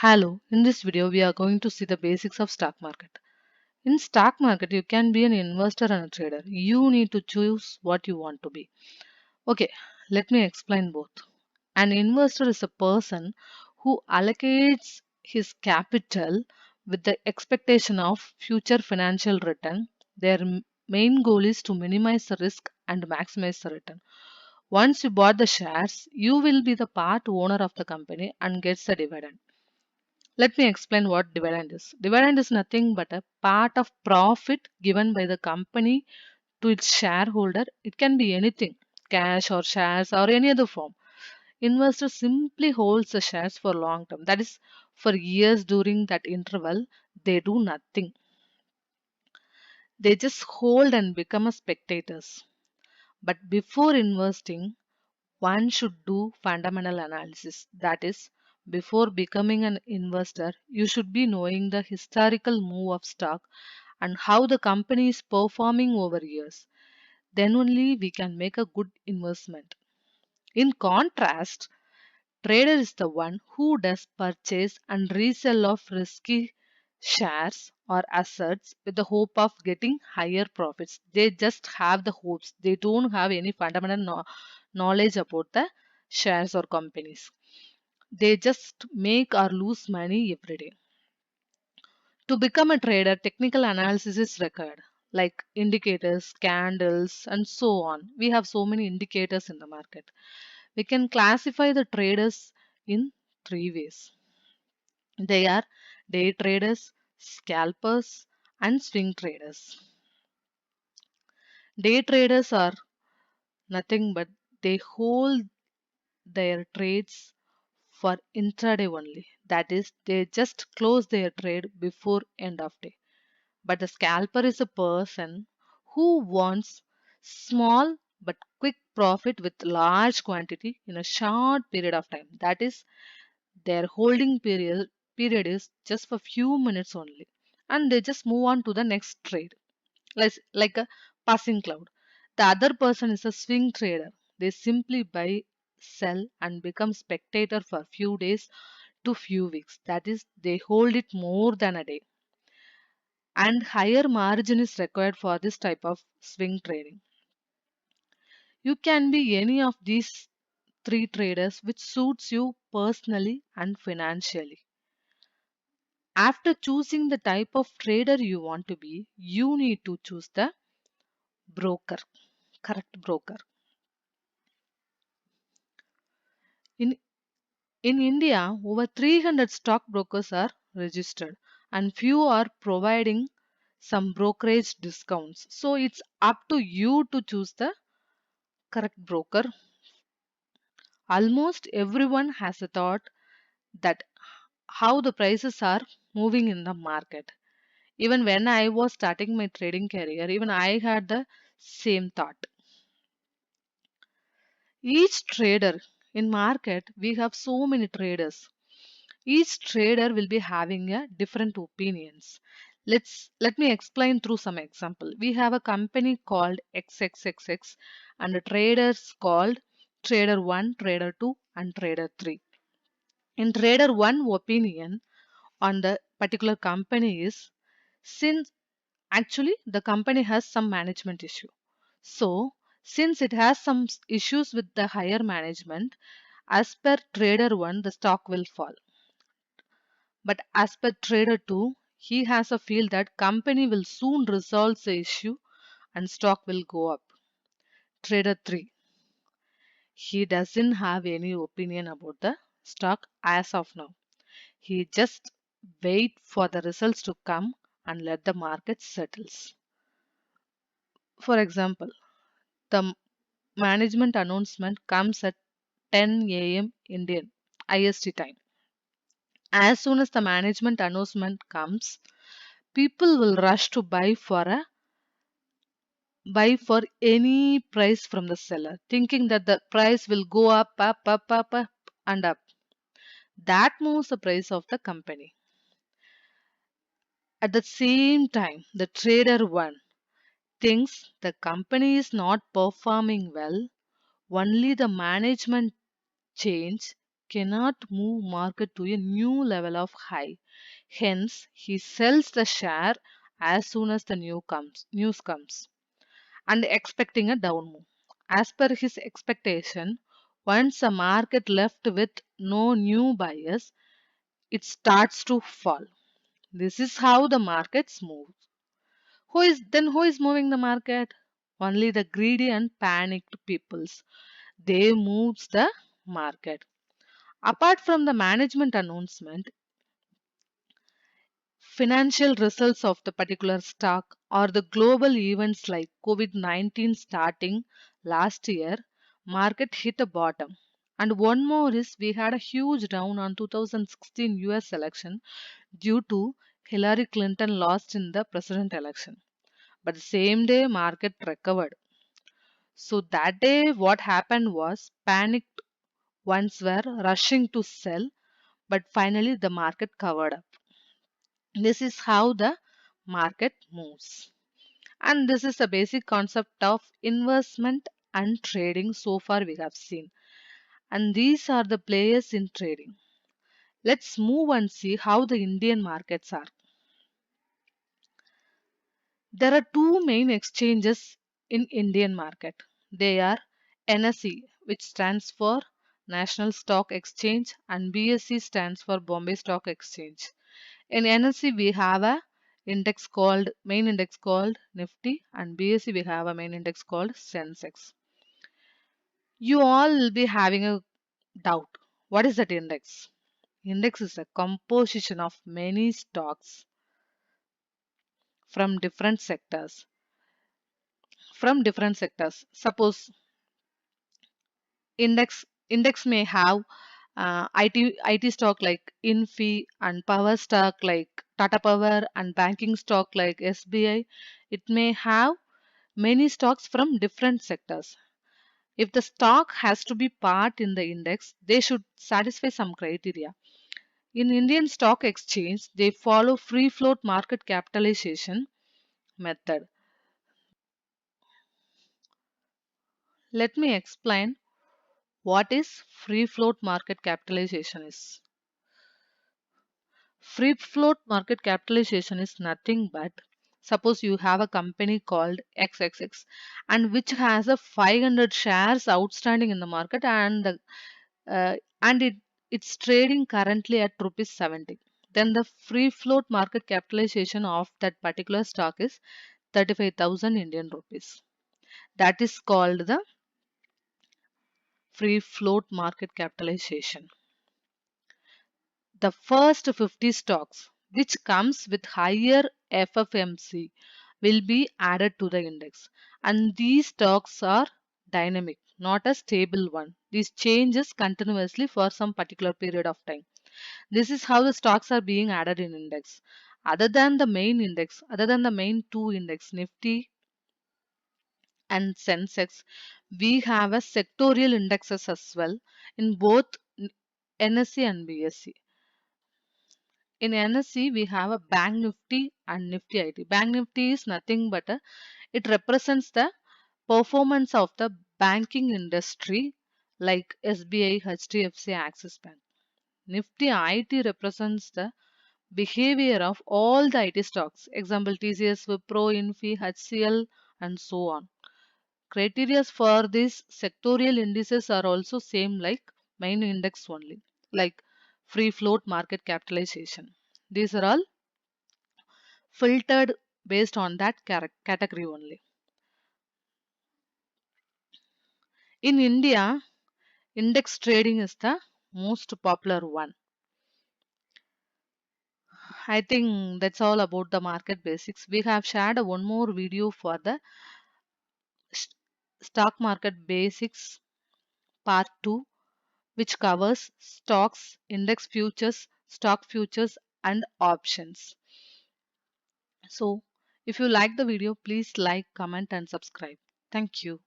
Hello, in this video we are going to see the basics of stock market. In stock market you can be an investor and a trader. You need to choose what you want to be. Okay, let me explain both. An investor is a person who allocates his capital with the expectation of future financial return. Their main goal is to minimize the risk and maximize the return. Once you bought the shares, you will be the part owner of the company and gets the dividend. Let me explain what dividend is. Dividend is nothing but a part of profit given by the company to its shareholder. It can be anything, cash or shares or any other form. Investor simply holds the shares for long term. That is for years. During that interval, they do nothing. They just hold and become a spectators. But before investing, one should do fundamental analysis. That is, before becoming an investor, you should be knowing the historical move of stock and how the company is performing over years. Then only we can make a good investment. In contrast, trader is the one who does purchase and resell of risky shares or assets with the hope of getting higher profits. They just have the hopes. They don't have any fundamental knowledge about the shares or companies. They just make or lose money every day. To become a trader, technical analysis is required, like indicators, candles, and so on. We have so many indicators in the market. We can classify the traders in three ways. They are day traders, scalpers, and swing traders. Day traders are nothing but they hold their trades for intraday only. That is, they just close their trade before end of day. But the scalper is a person who wants small but quick profit with large quantity in a short period of time. That is, their holding period is just for few minutes only, and they just move on to the next trade, like a passing cloud. The other person is a swing trader. They simply buy, sell, and become spectator for few days to few weeks. That is, they hold it more than a day, and higher margin is required for this type of swing trading. You can be any of these three traders which suits you personally and financially. After choosing the type of trader you want to be, you need to choose the broker, correct broker. In in India, over 300 stockbrokers are registered and few are providing some brokerage discounts. So it's up to you to choose the correct broker. Almost everyone has a thought that how the prices are moving in the market. Even when I was starting my trading career, even I had the same thought. Each trader in market, we have so many traders. Each trader will be having a different opinions. Let me explain through some example. We have a company called XXXX and a traders called Trader 1, Trader 2 and Trader 3. In Trader 1 opinion on the particular company is, since actually the company has some management issue. So since it has some issues with the higher management, as per Trader 1 the stock will fall. But as per Trader 2, he has a feel that company will soon resolve the issue and stock will go up. Trader 3, he doesn't have any opinion about the stock as of now. He just wait for the results to come and let the market settles. For example, the management announcement comes at 10 a.m. Indian IST time. As soon as the management announcement comes, people will rush to buy for any price from the seller, thinking that the price will go up, and up. That moves the price of the company. At the same time, the trader one thinks the company is not performing well, only the management change cannot move market to a new level of high. Hence, he sells the share as soon as the news comes and expecting a down move. As per his expectation, once a market left with no new buyers, it starts to fall. This is how the markets move. Who is moving the market? Only the greedy and panicked peoples. They moves the market. Apart from the management announcement, financial results of the particular stock or the global events like COVID-19 starting last year, market hit a bottom. And one more is we had a huge down on 2016 US election due to Hillary Clinton lost in the president election. But the same day market recovered. So that day what happened was panicked ones were rushing to sell, but finally the market covered up. This is how the market moves. And this is the basic concept of investment and trading so far we have seen. And these are the players in trading. Let's move and see how the Indian markets are. There are two main exchanges in Indian market. They are NSE, which stands for National Stock Exchange, and BSE stands for Bombay Stock Exchange. In NSE we have a main index called Nifty, and BSE we have a main index called Sensex. You all will be having a doubt. What is that index? Index is a composition of many stocks from different sectors. Suppose index may have IT stock like Infi and power stock like Tata Power and banking stock like SBI. It may have many stocks from different sectors. If the stock has to be part in the index, they should satisfy some criteria. In Indian Stock Exchange, they follow free float market capitalization method. Let me explain what is free float market capitalization is. Free float market capitalization is nothing but suppose you have a company called XXX and which has a 500 shares outstanding in the market and it's trading currently at rupees 70. Then the free float market capitalization of that particular stock is 35,000 Indian rupees. That is called the free float market capitalization. The first 50 stocks which comes with higher FFMC will be added to the index, and these stocks are dynamic, not a stable one. These changes continuously for some particular period of time. This is how the stocks are being added in index. Other than the main two index Nifty and Sensex, we have a sectorial indexes as well in both NSE and BSE. In NSE, we have a Bank Nifty and Nifty IT. Bank Nifty is nothing but it represents the performance of the banking industry like SBI, HDFC, Axis Bank. Nifty IT represents the behavior of all the IT stocks. Example TCS, Wipro, Infi, HCL, and so on. Criteria for these sectorial indices are also same like main index only, like free float market capitalization. These are all filtered based on that category only. In India, index trading is the most popular one. I think that's all about the market basics. We have shared one more video for the st- stock market basics part 2, which covers stocks, index futures, stock futures, and options. So, if you like the video, please like, comment, and subscribe. Thank you.